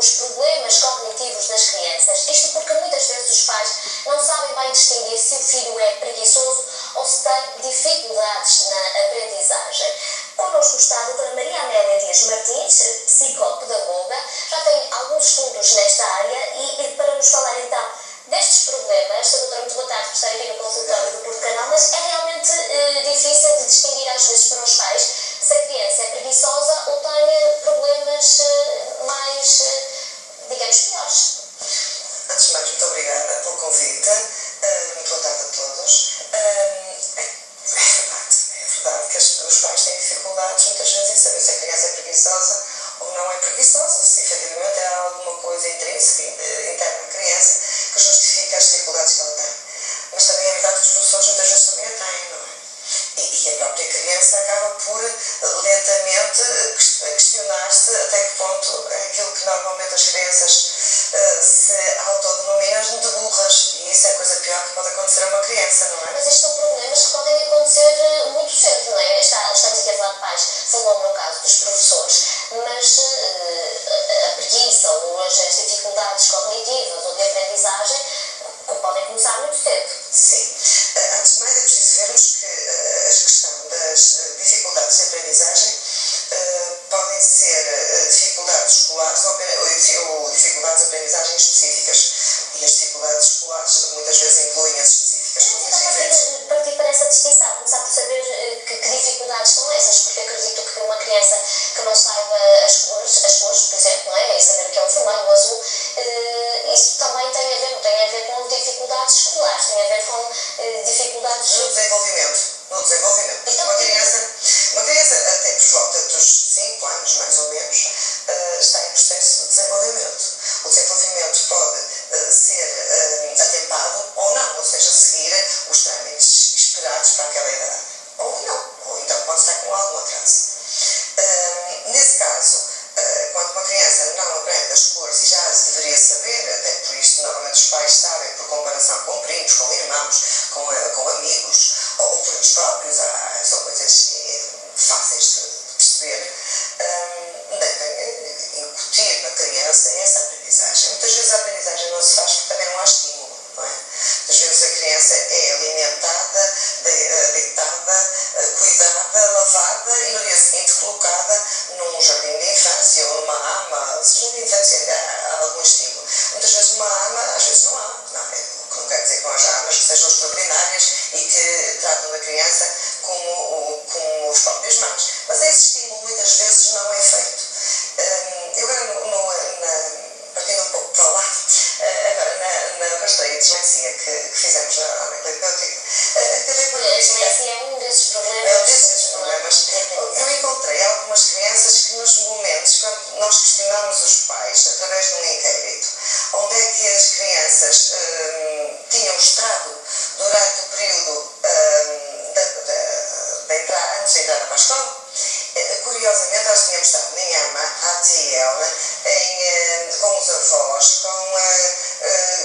os problemas cognitivos das crianças. Isto porque muitas vezes os pais não sabem bem distinguir se o filho é preguiçoso ou se tem dificuldades na aprendizagem. Connosco está a doutora Maria Amélia Dias Martins, psicopedagoga, já tem alguns estudos nesta área e para nos falar então destes problemas, doutora, muito boa tarde por estar aqui no consultório do Porto Canal, mas é realmente difícil de distinguir às vezes para os pais se a criança é preguiçosa ou tem problemas mais, digamos, piores. Antes de mais, muito obrigada pelo convite. Muito boa tarde a todos. É verdade que os pais têm dificuldades muitas vezes em saber se a criança é preguiçosa ou não é preguiçosa, se efetivamente há alguma coisa intrínseca, interna à criança, que justifica as dificuldades que ela tem. Mas também é verdade que os professores muitas vezes também a têm, não é? E a própria criança acaba por lentamente questionar-se até que ponto é aquilo que normalmente as crianças se autodenominam de burras. E isso é a coisa pior que pode acontecer a uma criança, não é? Mas estes são problemas que podem acontecer muito cedo, não é? Estamos aqui a falar de pais, falou no caso dos professores, mas a preguiça ou as dificuldades cognitivas ou de aprendizagem podem começar muito cedo. Sim. Antes de mais é preciso vermos que a questão das dificuldades de aprendizagem podem ser dificuldades escolares ou dificuldades de aprendizagem específicas. E as dificuldades escolares muitas vezes incluem as específicas. Então, partir para essa distinção, começar por saber que dificuldades são essas, porque acredito que uma criança que não saiba as cores, por exemplo, não é? E saber o que é o vermelho, o azul, isso também tem a ver com dificuldades escolares, tem a ver com dificuldades no desenvolvimento. Então, Uma criança até por volta dos 5 anos, mais ou menos, está em processo de desenvolvimento. O desenvolvimento pode ser atempado ou não, ou seja, seguir os trâmites esperados para aquela idade. Ou não, ou então pode estar com algum atraso. Nesse caso, quando uma criança não aprende as cores e já se deveria saber, até por isto normalmente os pais sabem por comparação com primos, com irmãos, com amigos ou por eles próprios, são coisas fáceis de perceber, devem incutir na criança essa aprendizagem. Muitas vezes a aprendizagem não se faz porque também não há estímulo, não é? Muitas vezes a criança é alimentada, deitada, cuidada, lavada e no dia seguinte colocada num jardim de infância ou numa ama. Se jardim de infância ainda há algum estímulo. Muitas vezes uma ama, às vezes não há. O que não quer dizer que não haja amas que sejam extraordinárias e que tratam da criança como os próprios mães. Mas esse estímulo muitas vezes não é feito. Eu agora, partindo um pouco para o lado, agora na rastreia de dislexia que fizemos na terapêutica, acabei por dislexia é um desses problemas. É um desses problemas. Eu encontrei algumas crianças que nos momentos, quando nós questionamos os pais, através de um inquérito, onde é que as crianças tinham estado durante o período antes de entrar para a escola, curiosamente nós tínhamos estado em AMA, ATL, com os avós,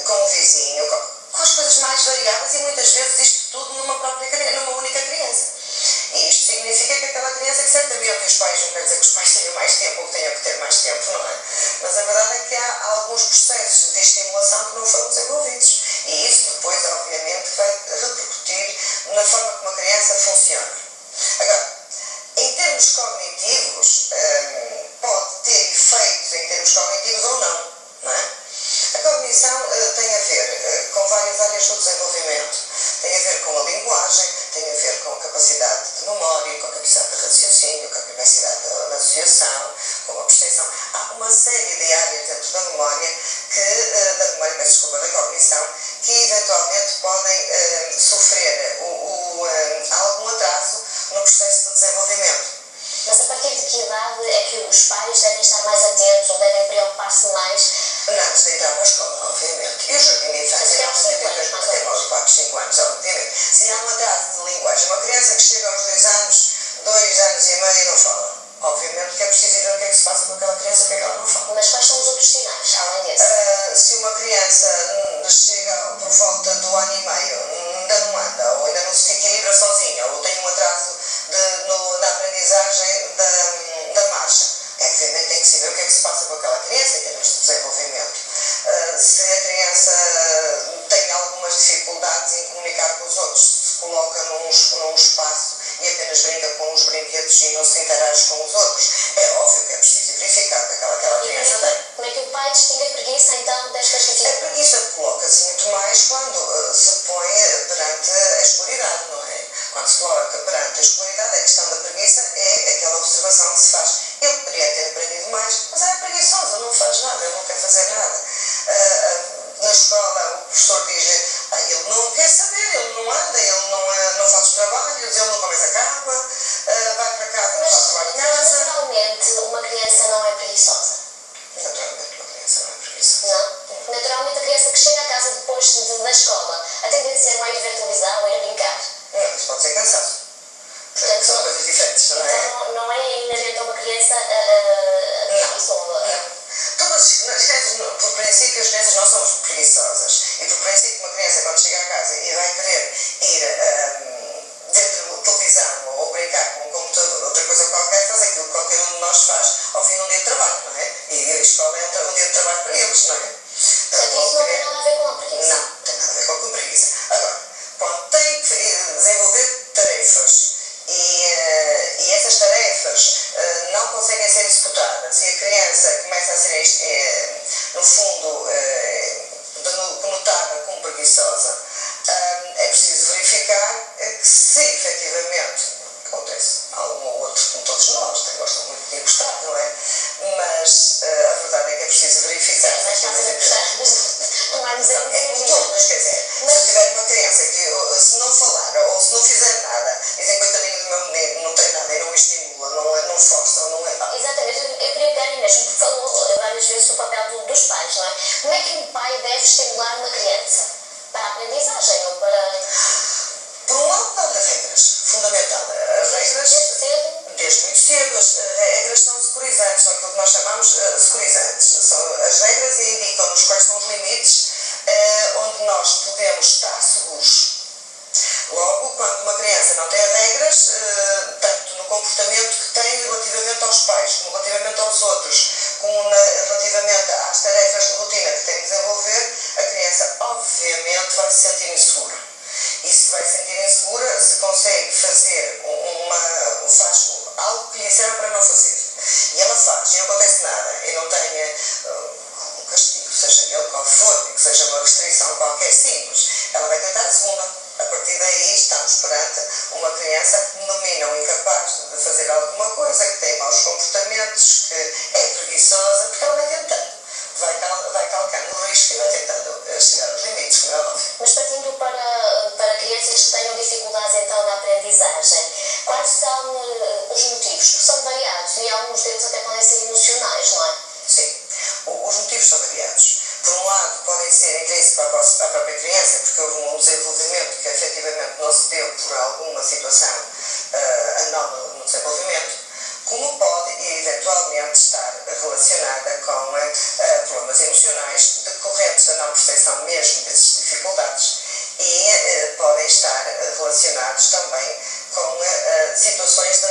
com o vizinho, com as coisas mais variadas e muitas vezes isto tudo numa única criança. E isto significa que aquela criança, que certamente os pais, não quer dizer que os pais tenham mais tempo ou que tenham que ter mais tempo, não é? Mas a verdade é que há alguns processos de estimulação que não foram desenvolvidos. E isso depois, obviamente, vai repercutir na forma como a criança funciona. Agora, em termos cognitivos, pode ter efeitos em termos cognitivos ou não, não é? A cognição tem a ver com várias áreas do desenvolvimento. Tem a ver com a linguagem, tem a ver com a capacidade de memória, com a capacidade de raciocínio, com a capacidade de associação, com a percepção. Há uma série de áreas dentro da memória, da cognição, que eventualmente podem sofrer algum atraso no processo de desenvolvimento. Mas a partir de que idade é que os pais devem estar mais atentos ou devem preocupar-se mais? Antes de entrar para a escola, obviamente. E o jardim de infância, até aos 4, 5 anos, obviamente. Se há um atraso de linguagem, uma criança que chega aos 2 anos, 2 anos e meio e não fala, obviamente que é preciso ver o que é que se passa com aquela criança, porque ela não fala. Mas quais são os outros sinais, além desse? Se uma criança chega por volta do ano e meio, ainda não anda, ou ainda não se equilibra sozinha, ou tem um atraso na aprendizagem da marcha, obviamente tem que saber o que é que se passa com aquela criança em termos de energia, não se interage com os outros. É óbvio que é preciso verificar que aquela criança tem. Como é que o pai distingue a preguiça, então, destas A dificuldades? preguiça coloca-se muito mais quando se põe perante a escolaridade, não é? Quando se coloca perante a escolaridade, a questão da preguiça é aquela observação que se faz. Ele poderia ter aprendido mais, mas é preguiçoso, ele não faz nada, ele não quer fazer nada. Na escola, o professor diz-lhe, ele não quer saber, ele não anda, ele não faz os trabalhos, ele não come a cama, vai para casa, não faz trabalho de casa. Naturalmente, uma criança não é preguiçosa. Naturalmente, uma criança não é preguiçosa. Não. Naturalmente, a criança que chega a casa depois da escola, a tendência não é ir ver televisão, é ir brincar. Não, isso pode ser cansado. Portanto, são coisas diferentes, não é? Então, não é inerente a uma criança a preguiçosa. Não. As crianças, por princípio, as crianças não são preguiçosas. E por princípio, uma criança, quando chega a casa e vai querer ir ver televisão ou brincar com um computador ou outra coisa qualquer, faz aquilo que qualquer um de nós faz ao fim de um dia de trabalho, não é? E a escola é um dia de trabalho para eles, não é? Portanto, isso não tem nada a ver com a preguiça. Não, tem nada a ver com a preguiça. Agora, quando tem que desenvolver tarefas e essas tarefas não conseguem ser executadas e a criança começa a ser, no fundo, conotada como preguiçosa, é preciso verificar que se efetivamente acontece algum ou outro, como todos nós, gostam muito de gostar, não é? Mas a verdade é que é preciso verificar. Sim, mas estás a gostar. Tomarmos a todos, quer dizer, se eu tiver uma criança que se não falar ou se não fizer nada, dizem coitadinho do meu menino, não tem nada e não estimula, não força, não é. Exatamente, eu queria pegar aí mesmo, porque falou várias vezes o papel dos pais, não é? Como é que um pai deve estimular uma criança? Para a aprendizagem ou para... Por um lado, dar regras, fundamental. As regras, desde muito cedo, as regras são securizantes, são aquilo que nós chamamos securizantes. São as regras e indicam-nos quais são os limites onde nós podemos estar seguros. Logo, quando uma criança não tem regras, tanto no comportamento que tem relativamente aos pais, como relativamente aos outros, como relativamente às tarefas de rotina que tem que desenvolver, a criança obviamente vai se sentir insegura. E se vai se sentir insegura, se consegue fazer faz algo que lhe disseram para não fazer. E ela faz, e não acontece nada, e não tem um castigo, seja ele qual for, que seja uma restrição qualquer simples, ela vai tentar a segunda. A partir daí estamos perante uma criança no mínimo incapaz de fazer alguma coisa, que tem maus comportamentos, que é preguiçosa, porque ela vai tentando. Vai calcando o risco e vai tentando chegar aos limites, como é óbvio. Mas partindo para crianças que tenham dificuldades então na aprendizagem, quais são os motivos? Porque são variados e alguns deles até podem ser emocionais, não é? Sim, os motivos são variados. Por um lado, podem ser intrínsecos à própria criança, porque houve um desenvolvimento que efetivamente não se deu por alguma situação anómala no desenvolvimento, como pode eventualmente estar relacionada com problemas emocionais decorrentes da não percepção mesmo dessas dificuldades e podem estar relacionados também com situações de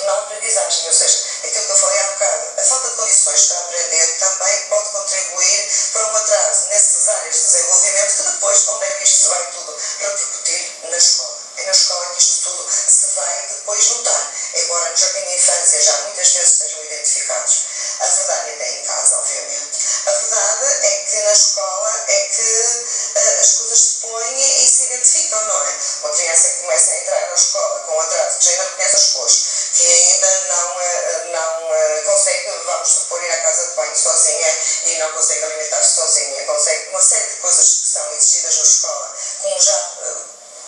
não aprendizagem, ou seja, aquilo que eu falei há bocado, a falta de condições para aprender também pode contribuir para um atraso nessas áreas de desenvolvimento que depois, onde é que isto se vai tudo repercutir? Na escola. É na escola que isto tudo se vai depois notar, embora no jardim de infância já muitas vezes estejam identificados. A verdade é até em casa, obviamente. A verdade é que na escola é que as coisas se põem e se identificam, não é? Uma criança que começa a entrar na escola com atraso, que já ainda não conhece as cores, que ainda não consegue, vamos supor, ir à casa de banho sozinha e não consegue alimentar-se sozinha, consegue uma série de coisas que são exigidas na escola, como já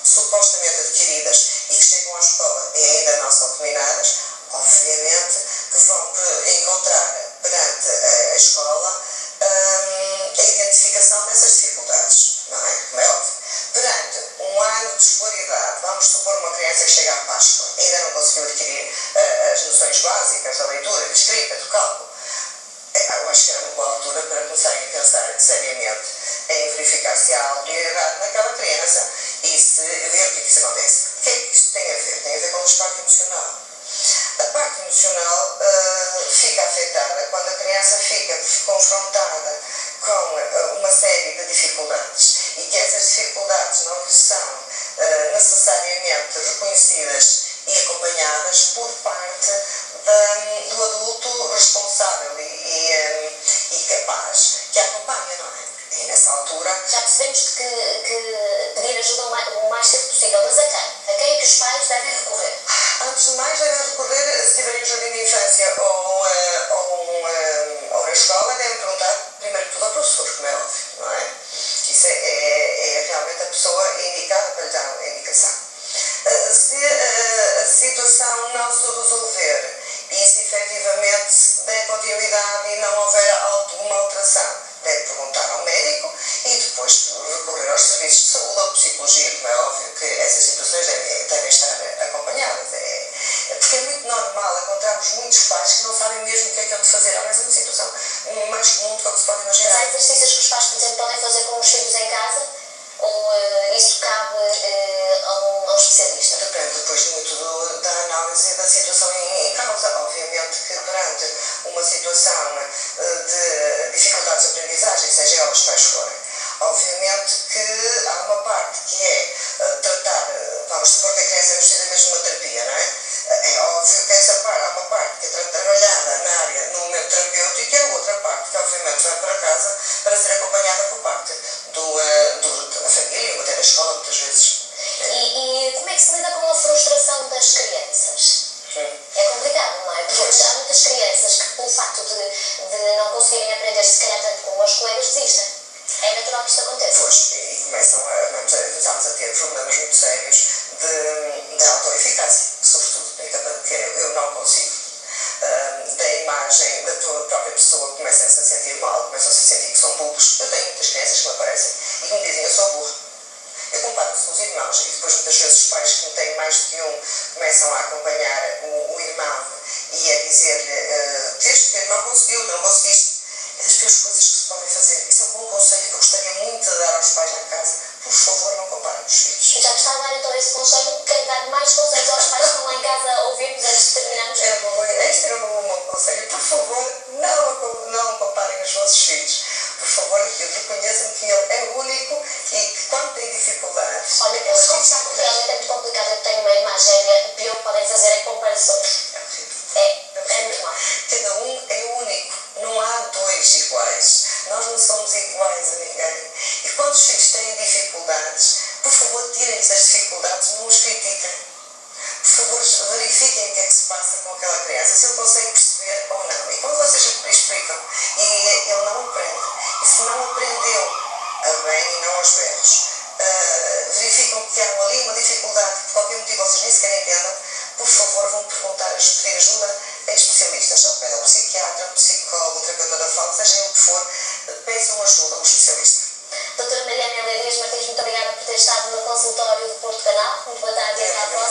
supostamente adquiridas e que chegam à escola e ainda não são dominadas, obviamente que vão encontrar perante a escola a identificação dessas dificuldades, não é? Como é óbvio. Perante um ano de escolaridade, vamos supor uma criança que chega à Páscoa e ainda não conseguiu adquirir as noções básicas da leitura, da escrita, do cálculo. Eu acho que era uma boa altura para começarem a pensar seriamente em verificar se há algo de errado naquela criança e se ver o que é que isso acontece. O que é que isto tem a ver? Tem a ver com a parte emocional. A parte emocional fica afetada quando a criança fica confrontada com uma série de dificuldades e que essas dificuldades não lhe são necessariamente reconhecidas e acompanhadas por pais responsável e capaz que a acompanha, não é? E nessa altura... Já percebemos que pedir ajuda o mais cedo possível, mas a quem? A quem é que os pais devem recorrer? Antes de mais, devem recorrer, se tiverem um jardim de infância ou na escola, devem perguntar, primeiro que tudo, ao professor, como é óbvio, não é? Isso é realmente a pessoa indicada para lhe dar a indicação. Se a situação não se resolver e se efetivamente der continuidade e não houver alguma alteração, deve perguntar ao médico e depois recorrer aos serviços de saúde ou de psicologia, como é óbvio que essas situações devem estar acompanhadas. Porque é muito normal, encontramos muitos pais que não sabem mesmo o que é de fazer. Aliás, é uma situação mais comum do que se pode imaginar. Mas há exercícios que os pais, por exemplo, podem fazer com os filhos em casa? Ou isso cabe a um especialista? Depende depois muito da análise da situação em causa. Obviamente que perante uma situação de dificuldades de aprendizagem, seja elas quais forem, obviamente que há uma parte que é tratar, vamos supor que a criança precisa mesmo de uma terapia, não é? É óbvio que há uma parte que é trabalhada na área no momento terapêutico e a outra parte que obviamente vai para casa para ser acompanhada por parte da família ou até da escola, muitas vezes. E como é que se lida com a frustração das crianças? É complicado, não é? Porque há muitas crianças que, pelo facto de não conseguirem aprender se calhar tanto como os colegas, desistem. É natural que isto aconteça. Pois, e começamos a ter problemas muito sérios de autoeficácia, sobretudo, porque eu não consigo. Da imagem da tua própria pessoa, começam-se a sentir mal, começam-se a sentir que são burros. Eu tenho muitas crianças que me aparecem e que me dizem, eu sou burro. Eu comparo-se com os irmãos e depois muitas vezes os pais que têm mais do que um começam a acompanhar o irmão e a dizer-lhe este teu irmão conseguiu, tu não conseguiste. É das piores coisas que se podem fazer. Isso é um bom conselho que eu gostaria muito de dar aos pais lá em casa. Por favor, não comparem os filhos. Já gostava de dar então esse conselho, quero dar mais conselhos aos pais que estão lá em casa a ouvir-nos antes de terminarmos. Este era um bom conselho. Por favor, não comparem os vossos filhos. Por favor, reconheçam que ele é único e que quando tem dificuldades... Olha, eu confessar que realmente é muito complicado. Eu tenho uma irmã gêmea, o pior que podem fazer é comparações. É muito mal. Cada um é único. Não há dois iguais. Nós não somos iguais a ninguém. E quando os filhos têm dificuldades, por favor, tirem-lhes as dificuldades, não os critiquem. Por favor, verifiquem o que é que se passa com aquela criança, se ele consegue perceber ou não. E quando vocês explicam e ele não aprende, e se não aprendeu a bem e não aos berros, verificam que há ali uma dificuldade que por qualquer motivo vocês nem sequer entendam, por favor, vão pedir ajuda a especialistas. Só pedem um psiquiatra, um psicólogo, um terapeuta da fala, seja ele o que for, peçam ajuda a um especialista. Doutora Mariana Helena Dias Martins, muito obrigada por ter estado no consultório do Porto Canal. Muito boa tarde e até à próxima.